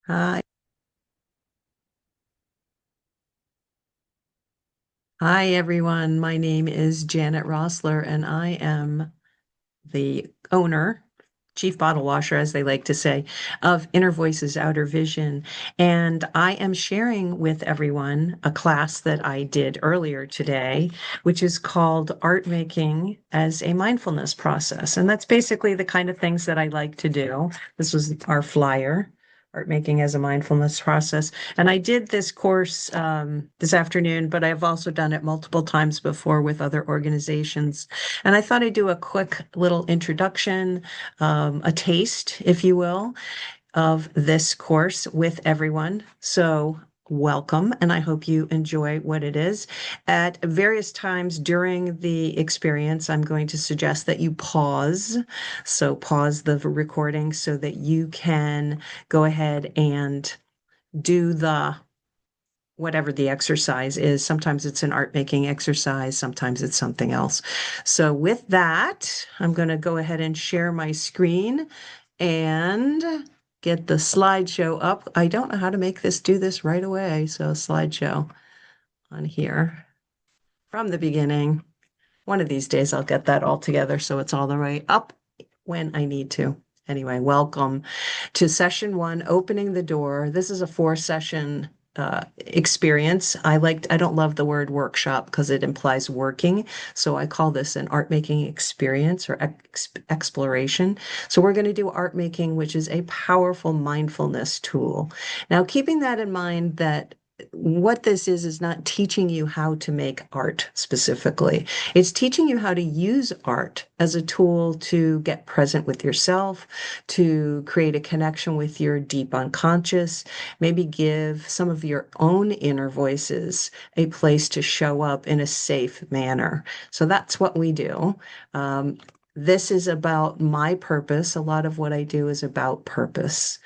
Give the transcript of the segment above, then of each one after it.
Hi. Hi, everyone. My name is Janet Rossler, and I am the owner, chief bottle washer, as they like to say, of Inner Voices Outer Vision. And I am sharing with everyone a class that I did earlier today, which is called Art Making as a Mindfulness Process. And that's basically the kind of things that I like to do. This was our flyer. Art making as a mindfulness process. And I did this course this afternoon, but I've also done it multiple times before with other organizations. And I thought I'd do a quick little introduction, a taste, if you will, of this course with everyone. So, welcome, and I hope you enjoy what it is. At various times during the experience, I'm going to suggest that you pause. So, pause the recording so that you can go ahead and do the whatever the exercise is. Sometimes it's an art making exercise, sometimes it's something else. So, with that, I'm going to go ahead and share my screen and get the slideshow up. I don't know how to make this do this right away. So, slideshow on here from the beginning. One of these days, I'll get that all together so it's all the way up when I need to. Anyway, welcome to session one, opening the door. This is a four-session experience. I don't love the word workshop because it implies working. So I call this an art making experience or exploration. So we're going to do art making, which is a powerful mindfulness tool. Now, keeping that in mind that what this is not teaching you how to make art specifically. It's teaching you how to use art as a tool to get present with yourself, to create a connection with your deep unconscious, maybe give some of your own inner voices a place to show up in a safe manner. So that's what we do. This is about my purpose. A lot of what I do is about purpose.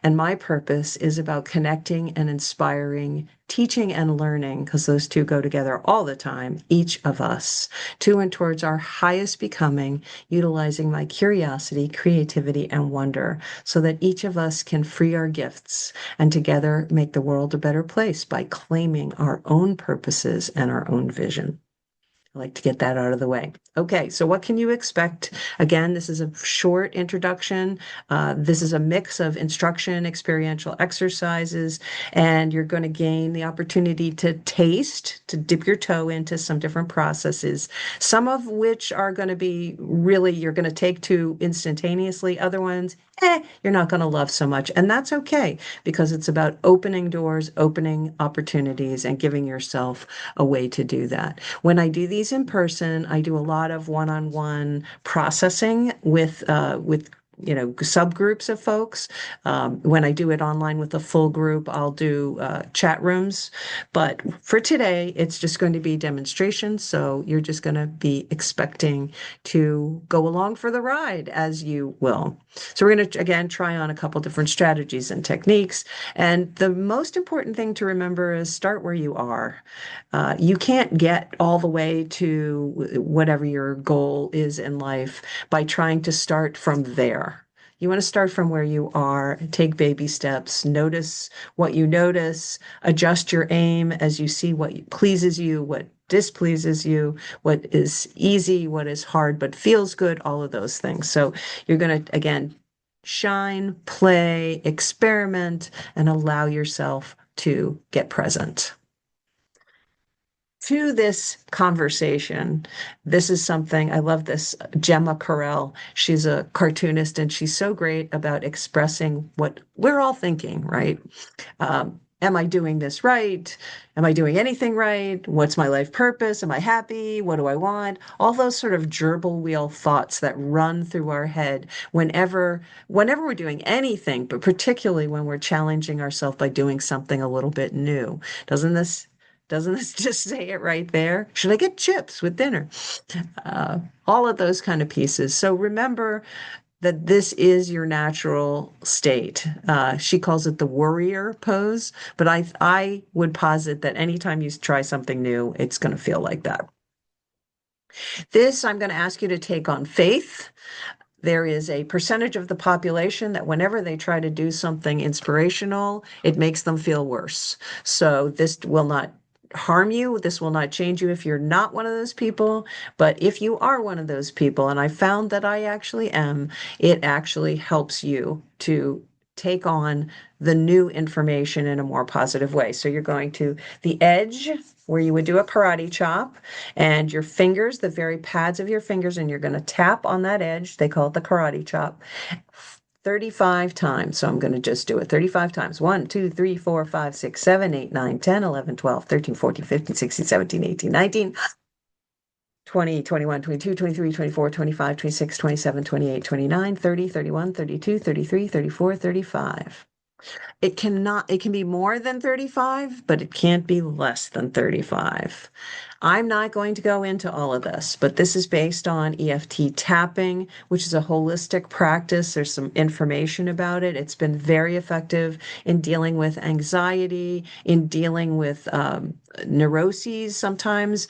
And my purpose is about connecting and inspiring, teaching and learning, because those two go together all the time, each of us, to and towards our highest becoming, utilizing my curiosity, creativity, and wonder, so that each of us can free our gifts and together make the world a better place by claiming our own purposes and our own vision. I like to get that out of the way. Okay, so what can you expect? Again, this is a short introduction. This is a mix of instruction, experiential exercises, and you're going to gain the opportunity to taste, to dip your toe into some different processes, some of which are going to be really, you're going to take to instantaneously. Other ones, you're not going to love so much. And that's okay because it's about opening doors, opening opportunities, and giving yourself a way to do that. When I do these in person, I do a lot of one-on-one processing with subgroups of folks. When I do it online with a full group, I'll do chat rooms. But for today, it's just going to be demonstrations. So you're just going to be expecting to go along for the ride as you will. So we're going to, again, try on a couple different strategies and techniques. And the most important thing to remember is start where you are. You can't get all the way to whatever your goal is in life by trying to start from there. You want to start from where you are, take baby steps, notice what you notice, adjust your aim as you see what pleases you, what displeases you, what is easy, what is hard but feels good, all of those things. So you're going to, again, shine, play, experiment, and allow yourself to get present to this conversation. This is something I love this. Gemma Carell, she's a cartoonist and she's so great about expressing what we're all thinking, right? Am I doing this right? Am I doing anything right? What's my life purpose? Am I happy? What do I want? All those sort of gerbil wheel thoughts that run through our head whenever we're doing anything, but particularly when we're challenging ourselves by doing something a little bit new. Doesn't this doesn't this just say it right there? Should I get chips with dinner? All of those kind of pieces. So remember that this is your natural state. She calls it the warrior pose, but I would posit that anytime you try something new, it's going to feel like that. This I'm going to ask you to take on faith. there is a percentage of the population that whenever they try to do something inspirational, it makes them feel worse. So this will not harm you. This will not change you if you're not one of those people. But if you are one of those people, and I found that I actually am, it actually helps you to take on the new information in a more positive way. So you're going to the edge where you would do a karate chop and your fingers, the very pads of your fingers, and you're going to tap on that edge. They call it the karate chop. 35 times. So I'm going to just do it 35 times. 1, 2, 3, 4, 5, 6, 7, 8, 9, 10, 11, 12, 13, 14, 15, 16, 17, 18, 19, 20, 21, 22, 23, 24, 25, 26, 27, 28, 29, 30, 31, 32, 33, 34, 35. It can be more than 35, but it can't be less than 35. I'm not going to go into all of this, but this is based on EFT tapping, which is a holistic practice. There's some information about it. It's been very effective in dealing with anxiety, in dealing with neuroses sometimes,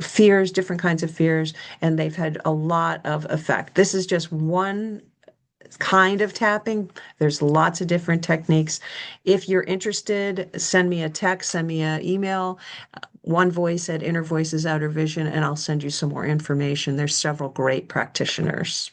fears, different kinds of fears, and they've had a lot of effect. This is just one kind of tapping. There's lots of different techniques. If you're interested, send me a text, send me an email, one voice at Inner Voices Outer Vision, and I'll send you some more information. There's several great practitioners.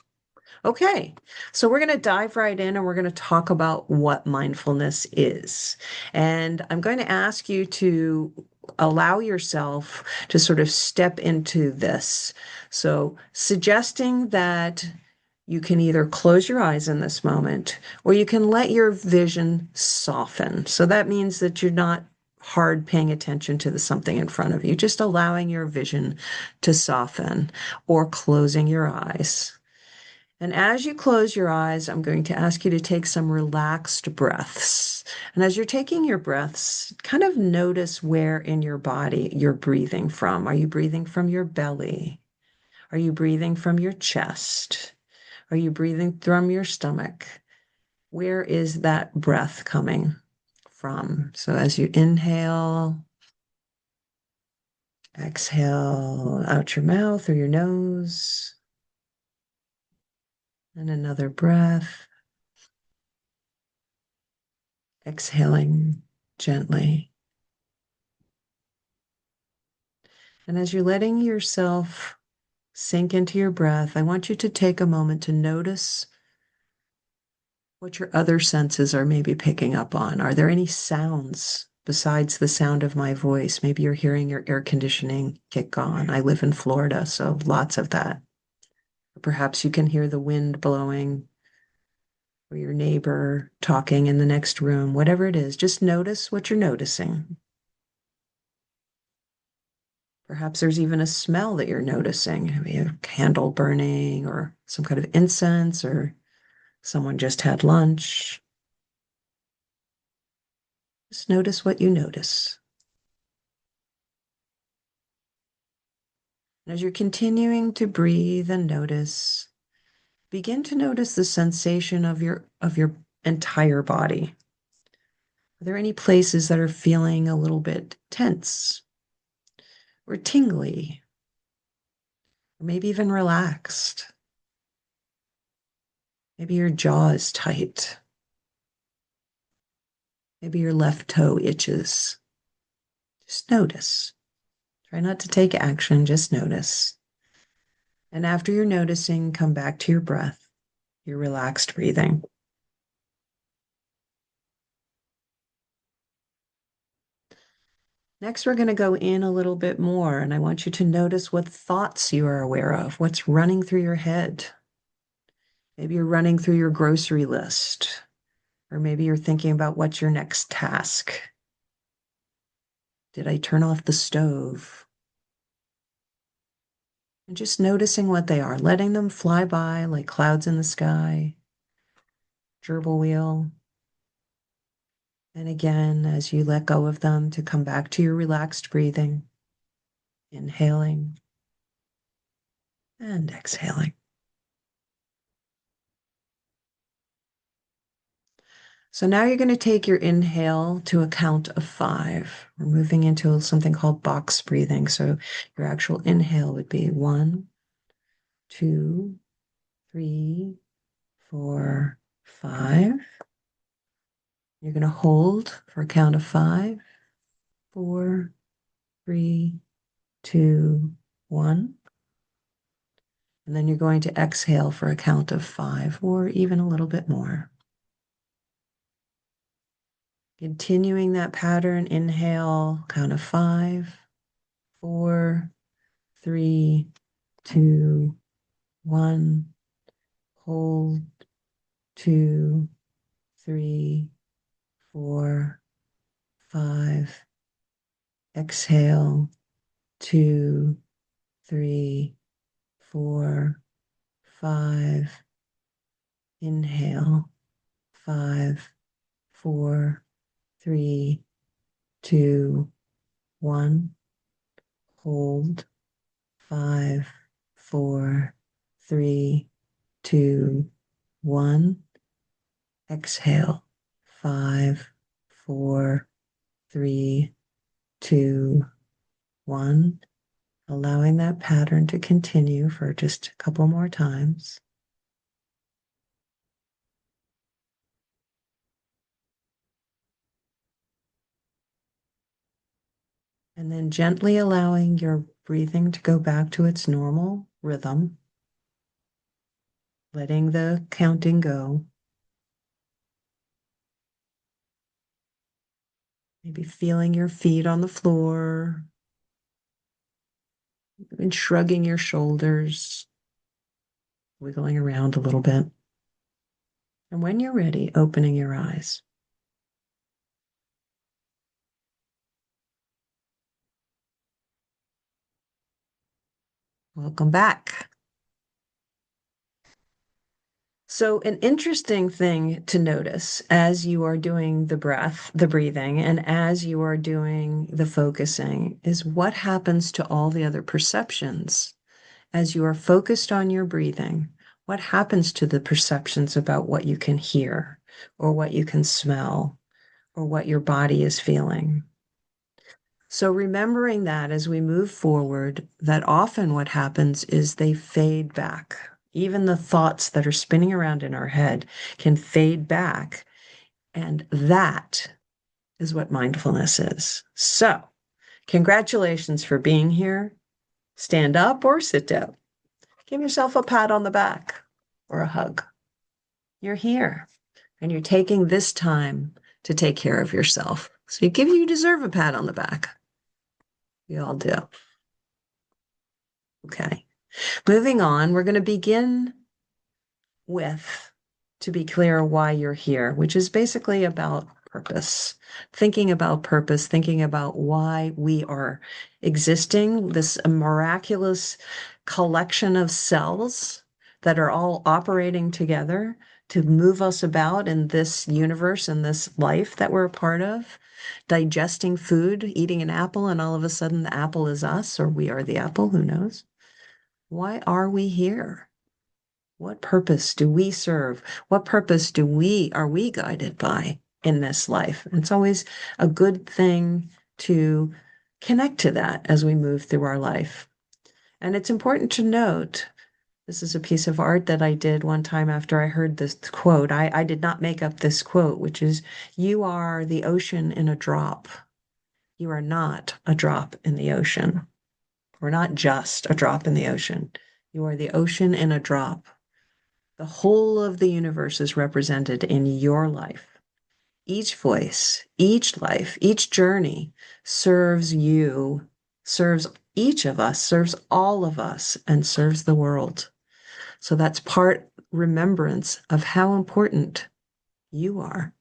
Okay, so we're going to dive right in and we're going to talk about what mindfulness is. And I'm going to ask you to allow yourself to sort of step into this. So, suggesting that you can either close your eyes in this moment or you can let your vision soften. So that means that you're not hard paying attention to the something in front of you, just allowing your vision to soften or closing your eyes. And as you close your eyes, I'm going to ask you to take some relaxed breaths. And as you're taking your breaths, kind of notice where in your body you're breathing from. Are you breathing from your belly? Are you breathing from your chest? Are you breathing from your stomach? Where is that breath coming from? So as you inhale, exhale out your mouth or your nose, and another breath, exhaling gently. And as you're letting yourself sink into your breath, I want you to take a moment to notice what your other senses are maybe picking up on. Are there any sounds besides the sound of my voice? Maybe you're hearing your air conditioning kick on. I live in Florida, so lots of that. Or perhaps you can hear the wind blowing or your neighbor talking in the next room. Whatever it is, just notice what you're noticing. Perhaps there's even a smell that you're noticing, maybe a candle burning or some kind of incense, or someone just had lunch. Just notice what you notice. And as you're continuing to breathe and notice, begin to notice the sensation of your entire body. Are there any places that are feeling a little bit tense or tingly, or maybe even relaxed? Maybe your jaw is tight. Maybe your left toe itches. Just notice. Try not to take action, just notice. And after you're noticing, come back to your breath, your relaxed breathing. Next, we're going to go in a little bit more, and I want you to notice what thoughts you are aware of, what's running through your head. Maybe you're running through your grocery list, or maybe you're thinking about what's your next task. Did I turn off the stove? And just noticing what they are, letting them fly by like clouds in the sky, gerbil wheel. And again, as you let go of them, to come back to your relaxed breathing, inhaling and exhaling. So now you're going to take your inhale to a count of 5. We're moving into something called box breathing. So your actual inhale would be 1, 2, 3, 4, 5. You're going to hold for a count of 5, 4, 3, 2, 1. And then you're going to exhale for a count of 5 or even a little bit more. Continuing that pattern, inhale, count of 5, 4, 3, 2, 1. Hold, 2, 3, 4, 5. Exhale, 2, 3, 4, 5. Inhale, 5, 4, 3, 2, 1. Hold, 5, 4, 3, 2, 1. Exhale, 5, 4, 3, 2, 1. Allowing that pattern to continue for just a couple more times. And then gently allowing your breathing to go back to its normal rhythm, letting the counting go. Maybe feeling your feet on the floor and shrugging your shoulders, wiggling around a little bit. And when you're ready, opening your eyes. Welcome back. So, an interesting thing to notice as you are doing the breath, the breathing, and as you are doing the focusing is what happens to all the other perceptions. As you are focused on your breathing, what happens to the perceptions about what you can hear or what you can smell or what your body is feeling? So, remembering that as we move forward, that often what happens is they fade back. Even the thoughts that are spinning around in our head can fade back. And that is what mindfulness is. So, congratulations for being here. Stand up or sit down. Give yourself a pat on the back or a hug. You're here and you're taking this time to take care of yourself. So, you deserve a pat on the back. We all do. Okay. Moving on, we're going to begin with, to be clear, why you're here, which is basically about purpose. Thinking about purpose, thinking about why we are existing, this miraculous collection of cells that are all operating together to move us about in this universe and this life that we're a part of. Digesting food, eating an apple, and all of a sudden the apple is us, or we are the apple, who knows? Why are we here? What purpose do we serve? What purpose are we guided by in this life? It's always a good thing to connect to that as we move through our life. And it's important to note, this is a piece of art that I did one time after I heard this quote. I did not make up this quote, which is, "You are the ocean in a drop. You are not a drop in the ocean. We're not just a drop in the ocean. You are the ocean in a drop. The whole of the universe is represented in your life. Each voice, each life, each journey serves you, serves each of us, serves all of us, and serves the world. So that's part remembrance of how important you are."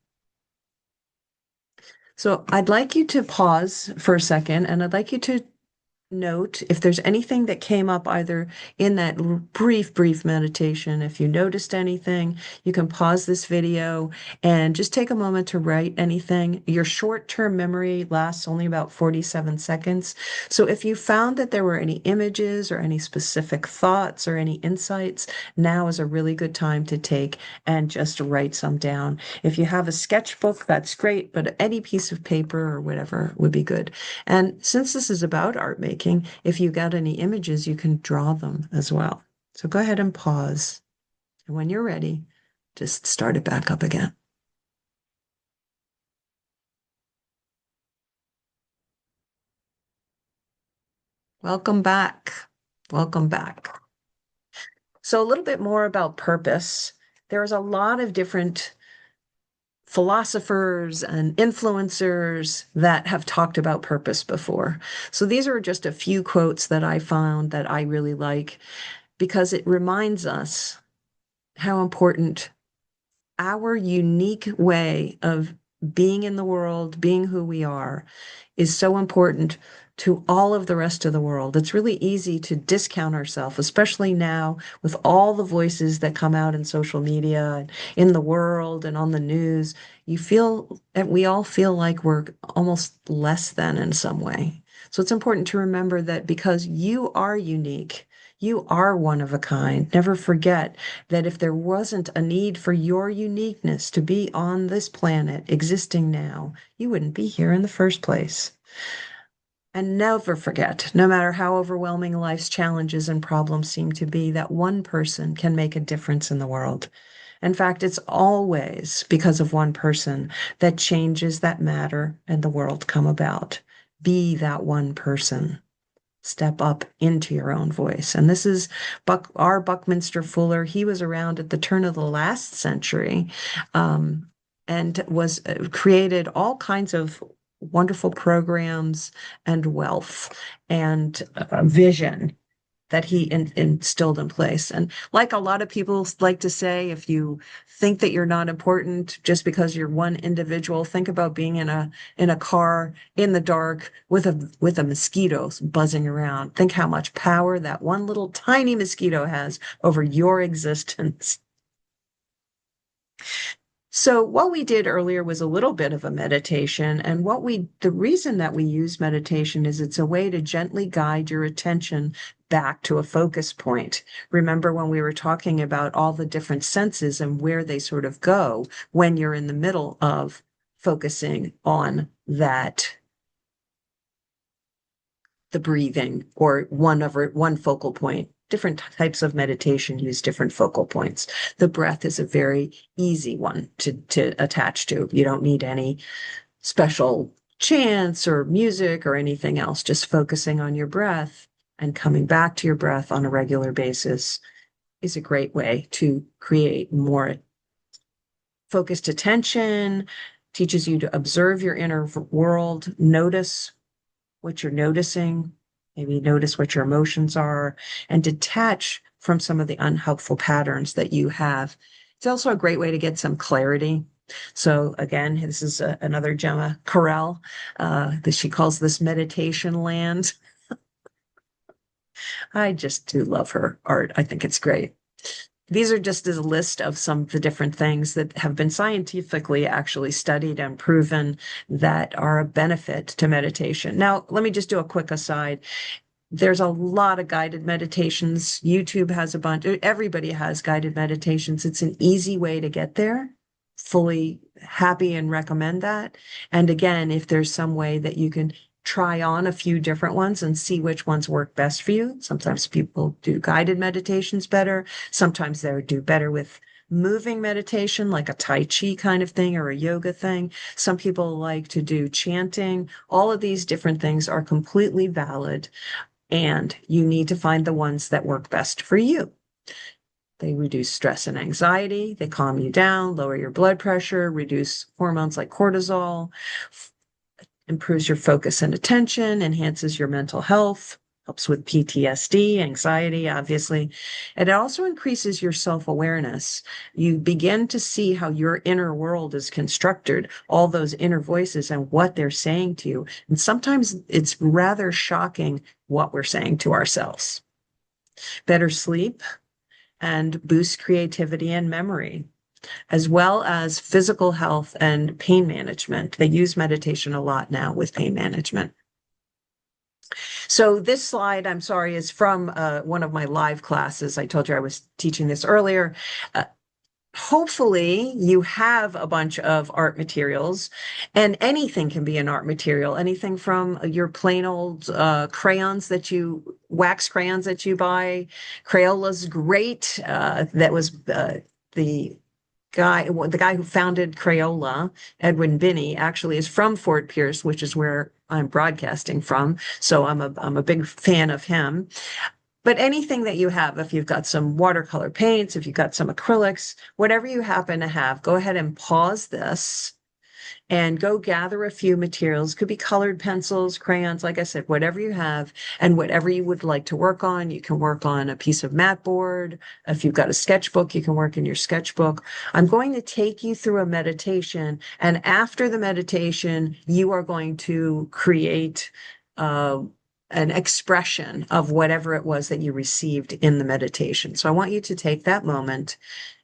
So I'd like you to pause for a second, and I'd like you to note if there's anything that came up either in that brief meditation. If you noticed anything, you can pause this video and just take a moment to write anything. Your short-term memory lasts only about 47 seconds. So if you found that there were any images or any specific thoughts or any insights, now is a really good time to take and just write some down. If you have a sketchbook, that's great, but any piece of paper or whatever would be good. And since this is about art making, if you got any images, you can draw them as well. So go ahead and pause. And when you're ready, just start it back up again. Welcome back. Welcome back. So, a little bit more about purpose. There's a lot of different philosophers and influencers that have talked about purpose before. So, these are just a few quotes that I found that I really like because it reminds us how important our unique way of being in the world, being who we are, is so important to all of the rest of the world. It's really easy to discount ourselves, especially now with all the voices that come out in social media and in the world and on the news. You feel, and we all feel like we're almost less than in some way. So it's important to remember that because you are unique, you are one of a kind. Never forget that if there wasn't a need for your uniqueness to be on this planet existing now, you wouldn't be here in the first place. And never forget, no matter how overwhelming life's challenges and problems seem to be, that one person can make a difference in the world. In fact, it's always because of one person that changes that matter and the world come about. Be that one person. Step up into your own voice. And this is Buckminster Fuller. He was around at the turn of the last century, and was created all kinds of wonderful programs and wealth and vision that he instilled in place. And like a lot of people like to say, if you think that you're not important just because you're one individual, think about being in a car in the dark with a mosquito buzzing around. Think how much power that one little tiny mosquito has over your existence. So what we did earlier was a little bit of a meditation, and the reason that we use meditation is it's a way to gently guide your attention back to a focus point. Remember when we were talking about all the different senses and where they sort of go when you're in the middle of focusing on the breathing or one focal point. Different types of meditation use different focal points. The breath is a very easy one to attach to. You don't need any special chants or music or anything else. Just focusing on your breath and coming back to your breath on a regular basis is a great way to create more focused attention, teaches you to observe your inner world, notice what you're noticing, maybe notice what your emotions are, and detach from some of the unhelpful patterns that you have. It's also a great way to get some clarity. So again, this is another Gemma Carell, that she calls this meditation land. I just do love her art. I think it's great. These are just a list of some of the different things that have been scientifically actually studied and proven that are a benefit to meditation. Now, let me just do a quick aside. There's a lot of guided meditations. YouTube has a bunch. Everybody has guided meditations. It's an easy way to get there. Fully happy and recommend that. And again, if there's some way that you can try on a few different ones and see which ones work best for you. Sometimes people do guided meditations better. Sometimes they do better with moving meditation, like a Tai Chi kind of thing or a yoga thing. Some people like to do chanting. All of these different things are completely valid, and you need to find the ones that work best for you. They reduce stress and anxiety. They calm you down, lower your blood pressure, reduce hormones like cortisol, improves your focus and attention, enhances your mental health, helps with PTSD, anxiety, obviously. And it also increases your self-awareness. You begin to see how your inner world is constructed, all those inner voices and what they're saying to you. And sometimes it's rather shocking what we're saying to ourselves. Better sleep and boost creativity and memory, as well as physical health and pain management. They use meditation a lot now with pain management. So this slide, I'm sorry, is from one of my live classes. I told you I was teaching this earlier. Uh, hopefully you have a bunch of art materials, and anything can be an art material, anything from your plain old crayons that you wax crayons that you buy. Crayola's great. That was the the guy who founded Crayola, Edwin Binney, actually is from Fort Pierce, which is where I'm broadcasting from. So I'm a big fan of him. But anything that you have, if you've got some watercolor paints, if you've got some acrylics, whatever you happen to have, go ahead and pause this and go gather a few materials. Could be colored pencils, crayons, like I said, whatever you have and whatever you would like to work on. You can work on a piece of mat board. If you've got a sketchbook, you can work in your sketchbook. I'm going to take you through a meditation, and after the meditation, you are going to create uh, an expression of whatever it was that you received in the meditation. So I want you to take that moment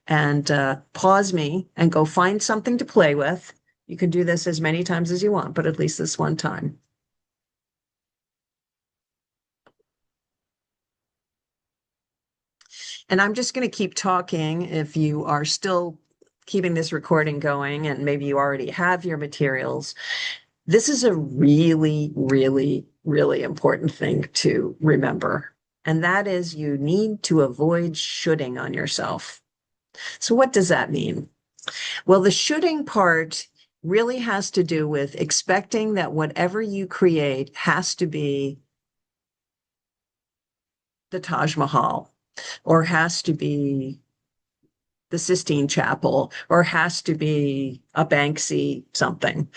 and pause me and go find something to play with. You can do this as many times as you want, but at least this one time. And I'm just going to keep talking if you are still keeping this recording going and maybe you already have your materials. This is a really, really, really important thing to remember. And that is you need to avoid shooting on yourself. So what does that mean? Well, the shooting part really has to do with expecting that whatever you create has to be the Taj Mahal or has to be the Sistine Chapel or has to be a Banksy something.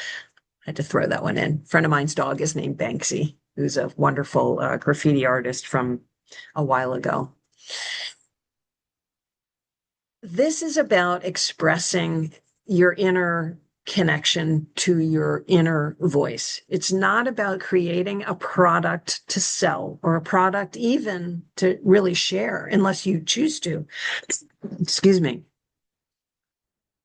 I had to throw that one in. A friend of mine's dog is named Banksy, who's a wonderful graffiti artist from a while ago. This is about expressing your inner connection to your inner voice. It's not about creating a product to sell or a product even to really share unless you choose to. Excuse me.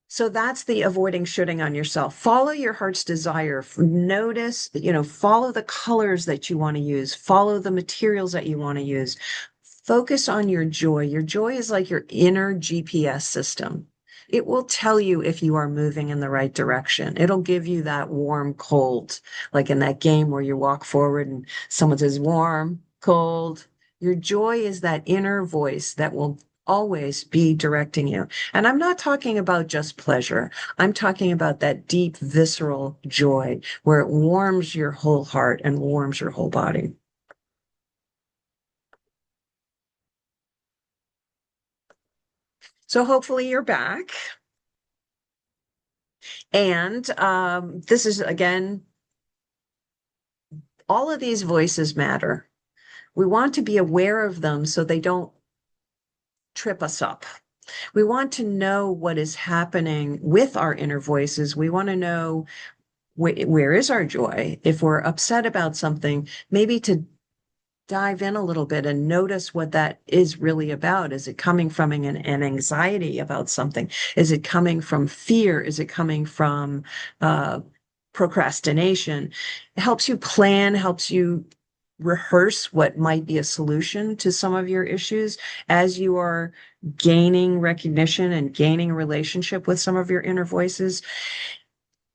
So that's the avoiding shooting on yourself. Follow your heart's desire. Notice, follow the colors that you want to use, follow the materials that you want to use. Focus on your joy. Your joy is like your inner GPS system. It will tell you if you are moving in the right direction. It'll give you that warm, cold, like in that game where you walk forward and someone says warm, cold. Your joy is that inner voice that will always be directing you. And I'm not talking about just pleasure. I'm talking about that deep, visceral joy where it warms your whole heart and warms your whole body. So hopefully you're back. And this is, again, all of these voices matter. We want to be aware of them so they don't trip us up. We want to know what is happening with our inner voices. We want to know where is our joy. If we're upset about something, maybe to dive in a little bit and notice what that is really about. Is it coming from an anxiety about something? Is it coming from fear? Is it coming from uh, procrastination? It helps you plan, helps you rehearse what might be a solution to some of your issues as you are gaining recognition and gaining a relationship with some of your inner voices.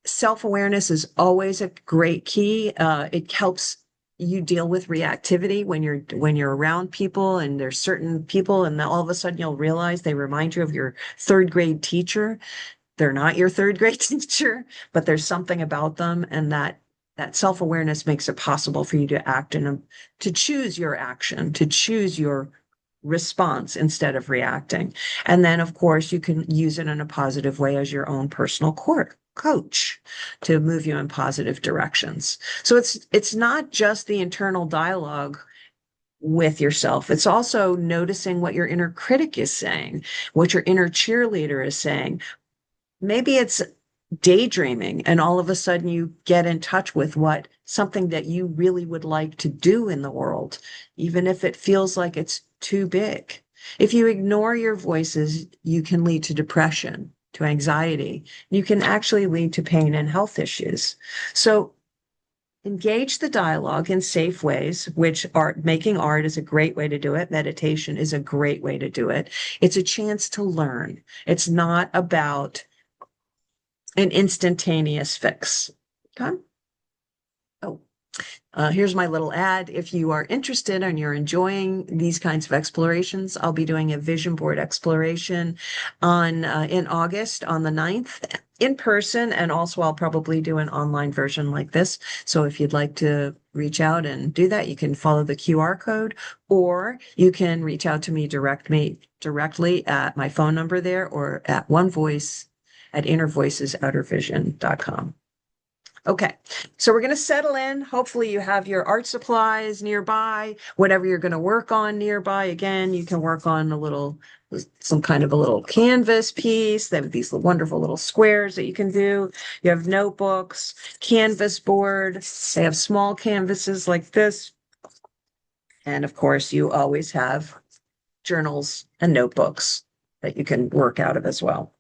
Self-awareness is always a great key. It helps you deal with reactivity when you're around people and there's certain people and all of a sudden you'll realize they remind you of your third grade teacher. They're not your third grade teacher, but there's something about them, and that self-awareness makes it possible for you to act to choose your action, to choose your response instead of reacting. And then, of course, you can use it in a positive way as your own personal coach to move you in positive directions. So it's not just the internal dialogue with yourself. It's also noticing what your inner critic is saying, what your inner cheerleader is saying. Maybe it's daydreaming and all of a sudden you get in touch with what something that you really would like to do in the world, even if it feels like it's too big. If you ignore your voices, you can lead to depression, to anxiety. You can actually lead to pain and health issues. So Engage the dialogue in safe ways, which art, making art is a great way to do it. Meditation is a great way to do it. It's a chance to learn. It's not about an instantaneous fix. Okay. Oh, here's my little ad. If you are interested and you're enjoying these kinds of explorations, I'll be doing a vision board exploration on in August on the 9th in person, and also I'll probably do an online version like this. So if you'd like to reach out and do that, you can follow the QR code, or you can reach out to me directly at my phone number there, or at one voice at innervoicesoutervision.com. Okay, so we're going to settle in. Hopefully, you have your art supplies nearby, whatever you're going to work on nearby. Again, you can work on some kind of a little canvas piece. They have these wonderful little squares that you can do. You have notebooks, canvas board. They have small canvases like this. And of course, you always have journals and notebooks that you can work out of as well.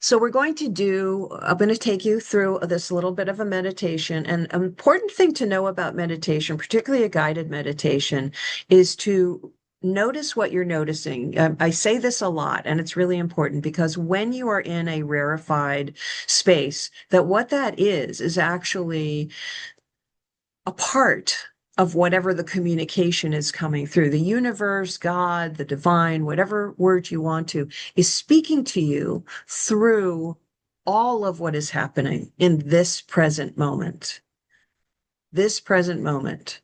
So I'm going to take you through this little bit of a meditation. And an important thing to know about meditation, particularly a guided meditation, is to notice what you're noticing. I say this a lot, and it's really important because when you are in a rarefied space, that what that is actually a part of whatever the communication is coming through. The universe, God, the divine, whatever word you want to, is speaking to you through all of what is happening in this present moment. This present moment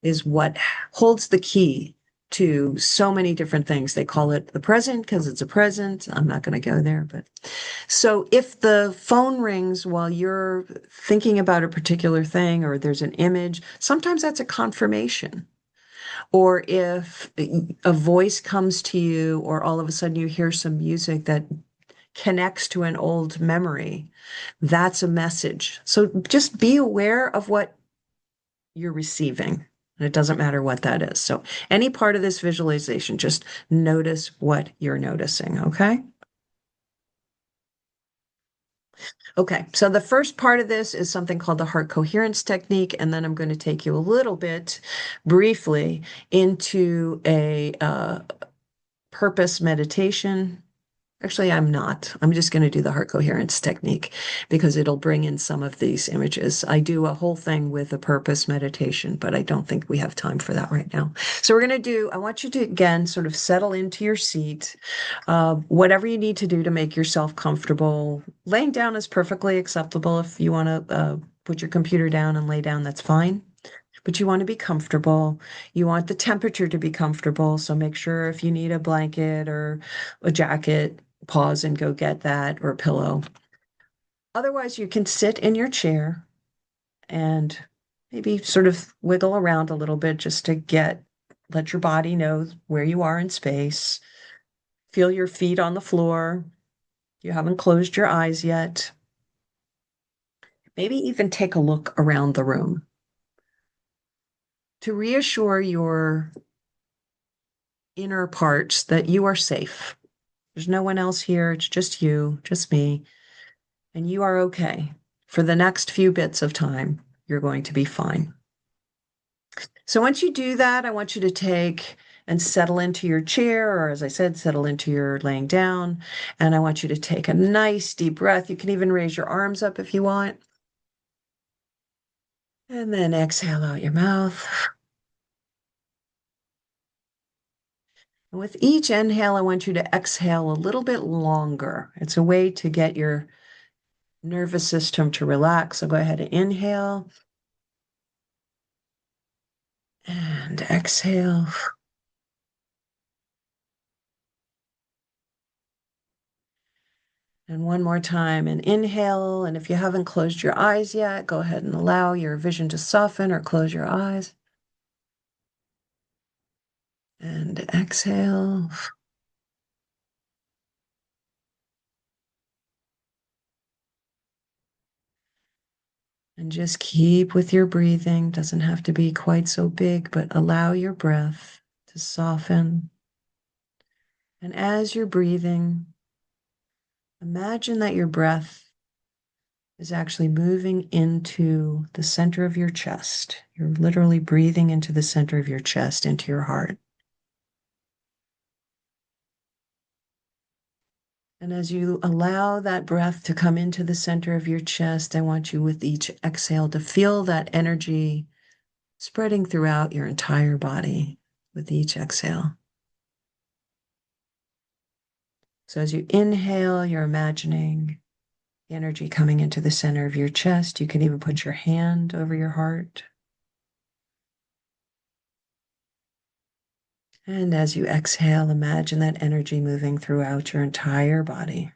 is what holds the key to so many different things. They call it the present because it's a present. I'm not going to go there, but so if the phone rings while you're thinking about a particular thing or there's an image, sometimes that's a confirmation. Or if a voice comes to you, or all of a sudden you hear some music that connects to an old memory, that's a message. So just be aware of what you're receiving. And it doesn't matter what that is. So any part of this visualization, just notice what you're noticing, okay? Okay, so the first part of this is something called the heart coherence technique, and then I'm going to take you a little bit briefly into a purpose meditation. Actually, I'm not. I'm just going to do the heart coherence technique because it'll bring in some of these images. I do a whole thing with a purpose meditation, but I don't think we have time for that right now. So I want you to again sort of settle into your seat. Whatever you need to do to make yourself comfortable. Laying down is perfectly acceptable. If you want to put your computer down and lay down, that's fine. But you want to be comfortable. You want the temperature to be comfortable. So make sure if you need a blanket or a jacket, pause and go get that, or a pillow. Otherwise, you can sit in your chair and maybe sort of wiggle around a little bit just to let your body know where you are in space. Feel your feet on the floor. You haven't closed your eyes yet. Maybe even take a look around the room to reassure your inner parts that you are safe. There's no one else here. It's just you, just me, and you are okay. For the next few bits of time, you're going to be fine. So once you do that, I want you to take and settle into your chair, or as I said, settle into your laying down. And I want you to take a nice deep breath. You can even raise your arms up if you want. And then exhale out your mouth. And with each inhale, I want you to exhale a little bit longer. It's a way to get your nervous system to relax. So go ahead and inhale and exhale. And one more time, and inhale. And if you haven't closed your eyes yet, go ahead and allow your vision to soften or close your eyes. And exhale. And just keep with your breathing. Doesn't have to be quite so big, but allow your breath to soften. And as you're breathing, imagine that your breath is actually moving into the center of your chest. You're literally breathing into the center of your chest, into your heart. And as you allow that breath to come into the center of your chest, I want you with each exhale to feel that energy spreading throughout your entire body with each exhale. So as you inhale, you're imagining the energy coming into the center of your chest. You can even put your hand over your heart. And as you exhale, imagine that energy moving throughout your entire body.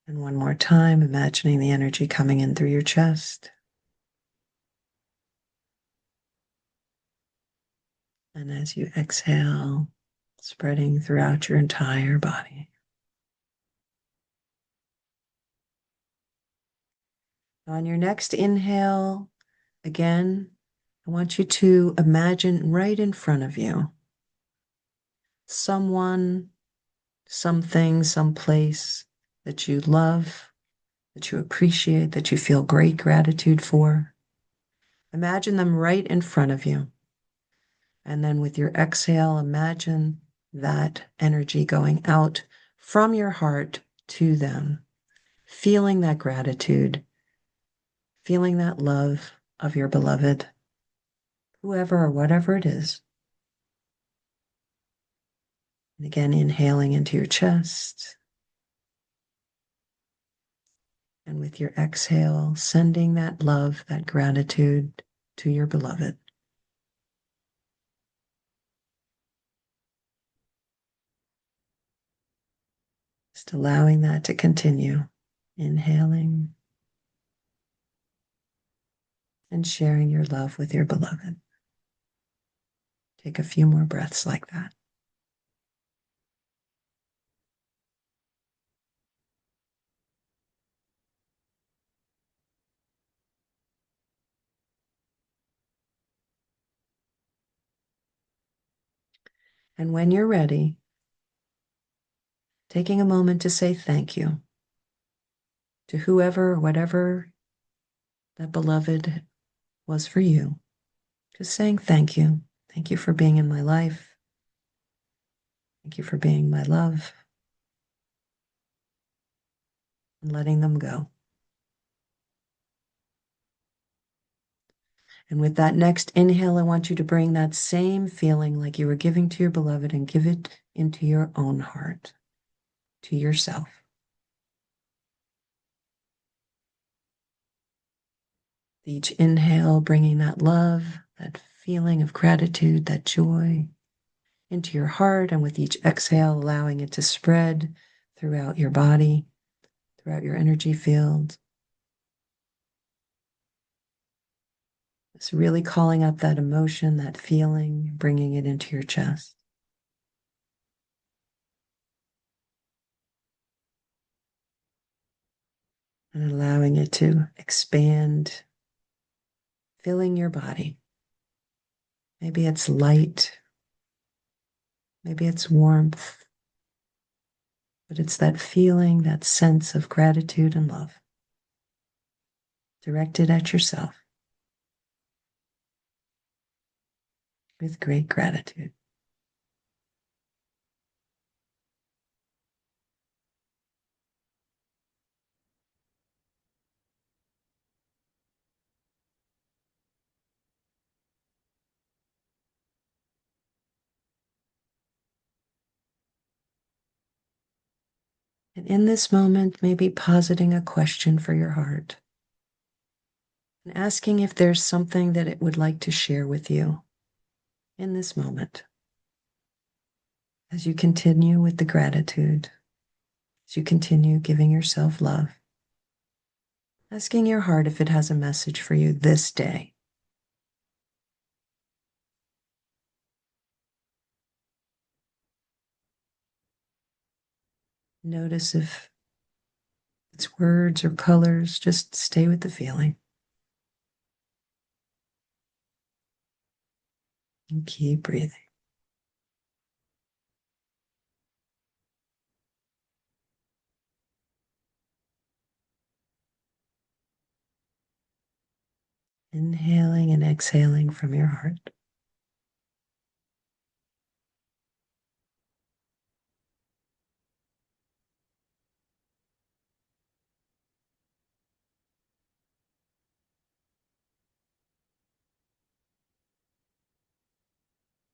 And one more time, imagining the energy coming in through your chest. And as you exhale, spreading throughout your entire body. On your next inhale, again, I want you to imagine right in front of you someone, something, someplace that you love, that you appreciate, that you feel great gratitude for. Imagine them right in front of you. And then with your exhale, imagine that energy going out from your heart to them, feeling that gratitude, feeling that love of your beloved, whoever or whatever it is. And again, inhaling into your chest. And with your exhale, sending that love, that gratitude to your beloved. Just allowing that to continue. Inhaling and sharing your love with your beloved. Take a few more breaths like that. And when you're ready, taking a moment to say thank you to whoever or whatever that beloved was for you. Just saying thank you. Thank you for being in my life. Thank you for being my love. And letting them go. And with that next inhale, I want you to bring that same feeling like you were giving to your beloved and give it into your own heart, to yourself. Each inhale, bringing that love, that feeling of gratitude, that joy into your heart. And with each exhale, allowing it to spread throughout your body, throughout your energy field. It's really calling up that emotion, that feeling, bringing it into your chest. And allowing it to expand, filling your body. Maybe it's light, maybe it's warmth, but it's that feeling, that sense of gratitude and love directed at yourself with great gratitude. And in this moment, maybe positing a question for your heart and asking if there's something that it would like to share with you in this moment. As you continue with the gratitude, as you continue giving yourself love, asking your heart if it has a message for you this day. Notice if it's words or colors, just stay with the feeling. And keep breathing. Inhaling and exhaling from your heart.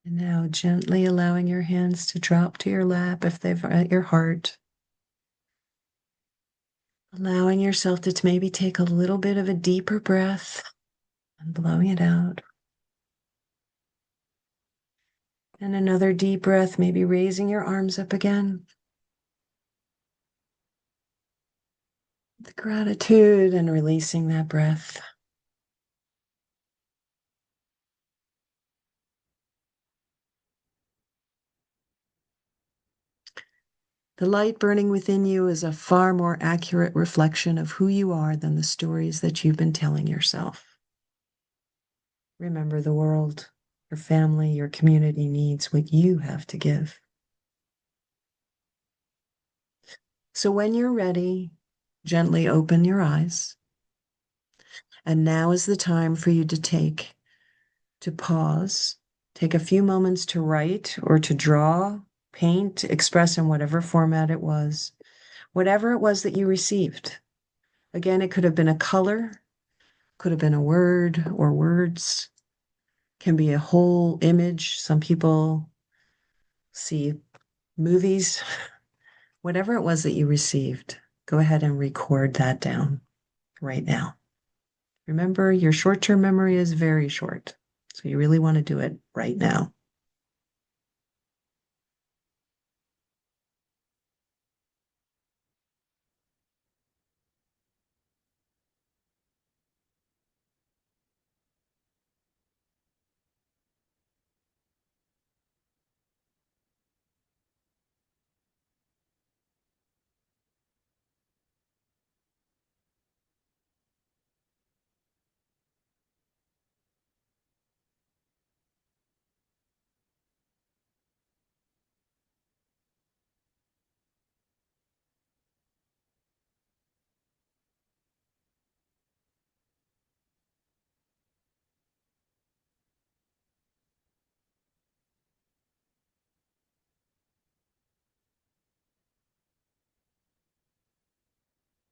And now gently allowing your hands to drop to your lap if they've at your heart. Allowing yourself to maybe take a little bit of a deeper breath and blowing it out. And another deep breath, maybe raising your arms up again. With gratitude and releasing that breath. The light burning within you is a far more accurate reflection of who you are than the stories that you've been telling yourself. Remember, the world, your family, your community needs what you have to give. So when you're ready, gently open your eyes. And now is the time for you to pause, take a few moments to write or to draw, paint, express in whatever format it was, whatever it was that you received. Again, it could have been a color, could have been a word or words, can be a whole image. Some people see movies, whatever it was that you received. Go ahead and record that down right now. Remember, your short-term memory is very short, so you really want to do it right now.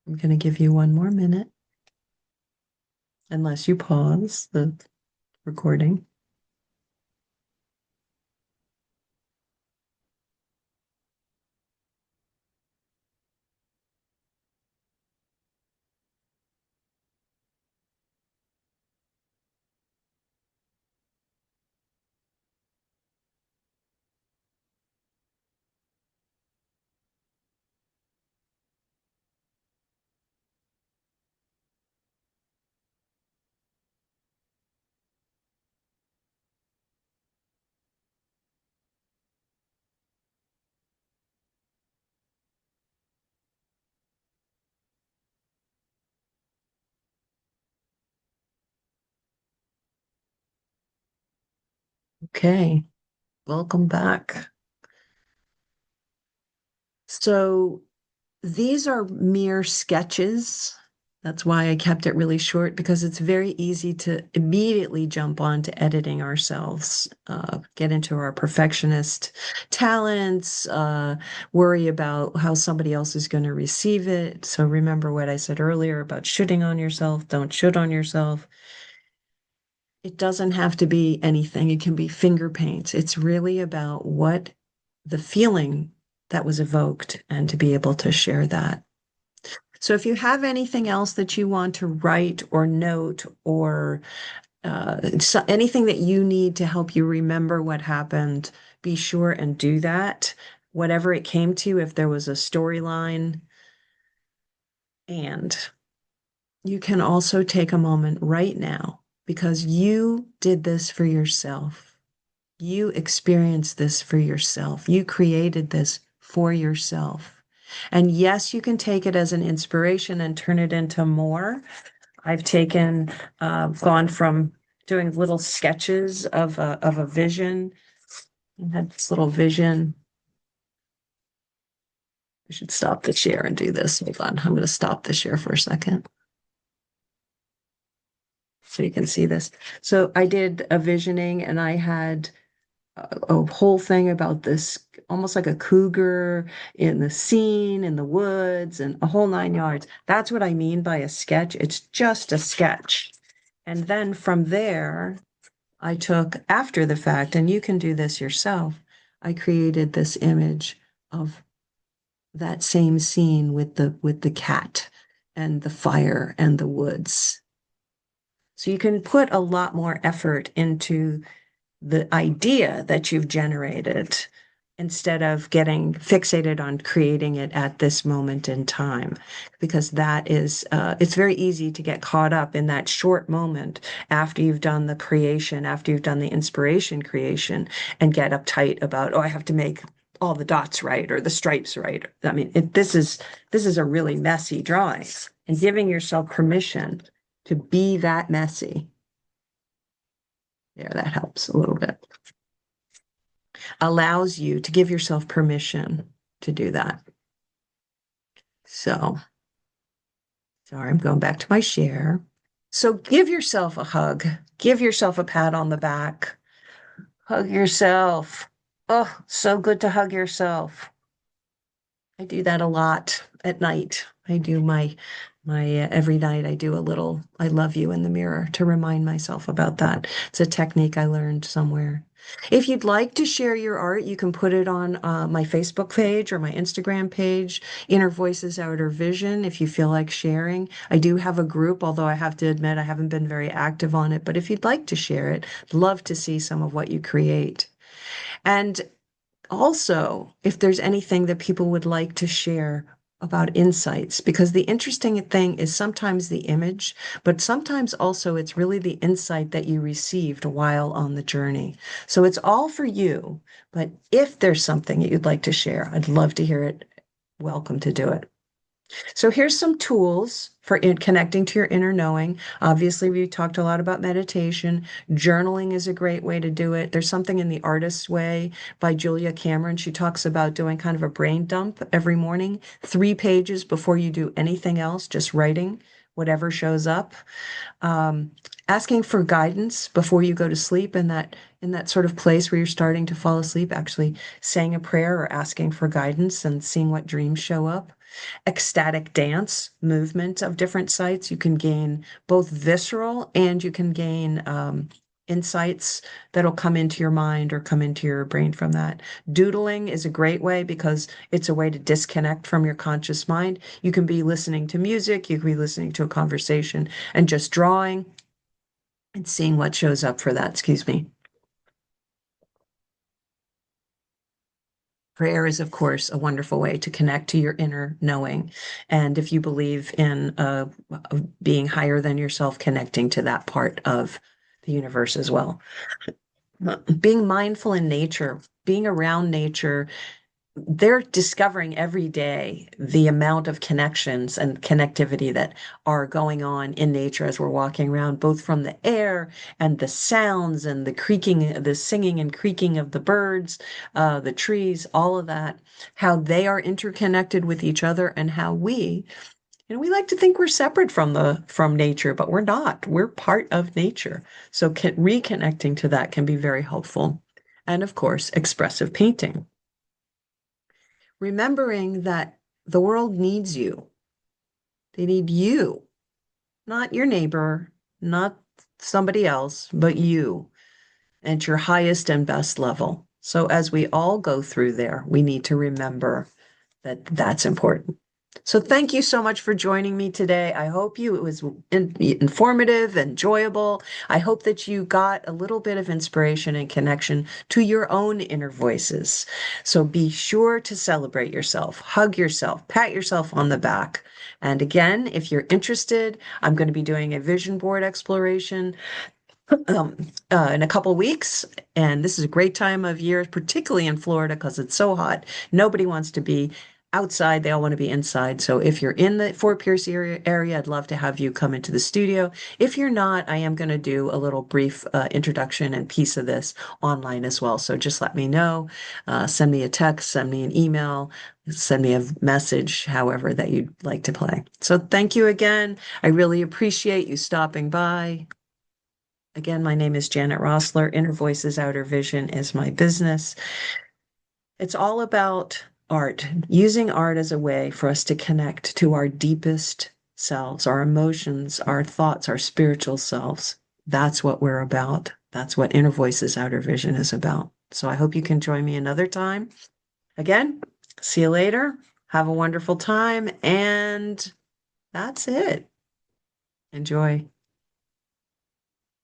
I'm going to give you one more minute, unless you pause the recording. Okay, welcome back. So these are mere sketches. That's why I kept it really short, because it's very easy to immediately jump on to editing ourselves, get into our perfectionist talents, worry about how somebody else is going to receive it. So remember what I said earlier about shooting on yourself. Don't shoot on yourself. It doesn't have to be anything. It can be finger paints. It's really about what the feeling that was evoked and to be able to share that. So if you have anything else that you want to write or note or anything that you need to help you remember what happened, be sure and do that. Whatever it came to, if there was a storyline. And you can also take a moment right now because you did this for yourself. You experienced this for yourself. You created this for yourself. And yes, you can take it as an inspiration and turn it into more. I've gone from doing little sketches of a vision. I had this little vision. I should stop the share and do this. Hold on. I'm going to stop the share for a second. so you can see this. So I did a visioning and I had a whole thing about this, almost like a cougar in the scene in the woods and a whole 9 yards. That's what I mean by a sketch. It's just a sketch. And then from there, I took after the fact, and you can do this yourself. I created this image of that same scene with the cat and the fire and the woods. So you can put a lot more effort into the idea that you've generated instead of getting fixated on creating it at this moment in time, because that is, it's very easy to get caught up in that short moment after you've done the creation, after you've done the inspiration creation, and get uptight about, oh, I have to make all the dots right or the stripes right. I mean, this is a really messy drawing, and giving yourself permission to be that messy. There, that helps a little bit. Allows you to give yourself permission to do that. So, sorry, I'm going back to my share. So, give yourself a hug, give yourself a pat on the back, hug yourself. Oh, so good to hug yourself. I do that a lot at night. I do my every night I do a little I love you in the mirror to remind myself about that. It's a technique I learned somewhere. If you'd like to share your art, you can put it on my Facebook page or my Instagram page, Inner Voices, Outer Vision, if you feel like sharing. I do have a group, although I have to admit I haven't been very active on it. But if you'd like to share it, love to see some of what you create. And also, if there's anything that people would like to share about insights, because the interesting thing is sometimes the image, but sometimes also it's really the insight that you received while on the journey. So it's all for you. But if there's something that you'd like to share, I'd love to hear it. Welcome to do it. So here's some tools for connecting to your inner knowing. Obviously, we talked a lot about meditation. Journaling is a great way to do it. There's something in The Artist's Way by Julia Cameron. She talks about doing kind of a brain dump every morning, 3 pages before you do anything else, just writing whatever shows up. Um, Asking for guidance before you go to sleep in that sort of place where you're starting to fall asleep, actually saying a prayer or asking for guidance and seeing what dreams show up. Ecstatic dance movement of different sites. You can gain both visceral and you can gain insights that'll come into your mind or come into your brain from that. Doodling is a great way because it's a way to disconnect from your conscious mind. You can be listening to music, you can be listening to a conversation and just drawing and seeing what shows up for that. Excuse me. Prayer is, of course, a wonderful way to connect to your inner knowing. And if you believe in being higher than yourself, connecting to that part of the universe as well. Being mindful in nature, being around nature, they're discovering every day the amount of connections and connectivity that are going on in nature as we're walking around, both from the air and the sounds and the creaking, the singing and creaking of the birds, the trees, all of that, how they are interconnected with each other and how we like to think we're separate from nature, but we're not. We're part of nature. So reconnecting to that can be very helpful. And of course, expressive painting, remembering that the world needs you. They need you, not your neighbor, not somebody else, but you at your highest and best level. So as we all go through there, we need to remember that that's important. So thank you so much for joining me today. I hope it was informative, enjoyable. I hope that you got a little bit of inspiration and connection to your own inner voices. So be sure to celebrate yourself, hug yourself, pat yourself on the back. And again, if you're interested, I'm going to be doing a vision board exploration um, in a couple weeks. And this is a great time of year, particularly in Florida, because it's so hot. Nobody wants to be outside. They all want to be inside. So if you're in the Fort Pierce area, I'd love to have you come into the studio. If you're not, I am going to do a little brief introduction and piece of this online as well. So just let me know. Send me a text, send me an email, send me a message, however that you'd like to play. So thank you again. I really appreciate you stopping by. Again, my name is Janet Rossler. Inner Voices, Outer Vision is my business. It's all about art, using art as a way for us to connect to our deepest selves, our emotions, our thoughts, our spiritual selves. That's what we're about. That's what Inner Voices, Outer Vision is about. So I hope you can join me another time. Again, see you later. Have a wonderful time. And that's it. Enjoy.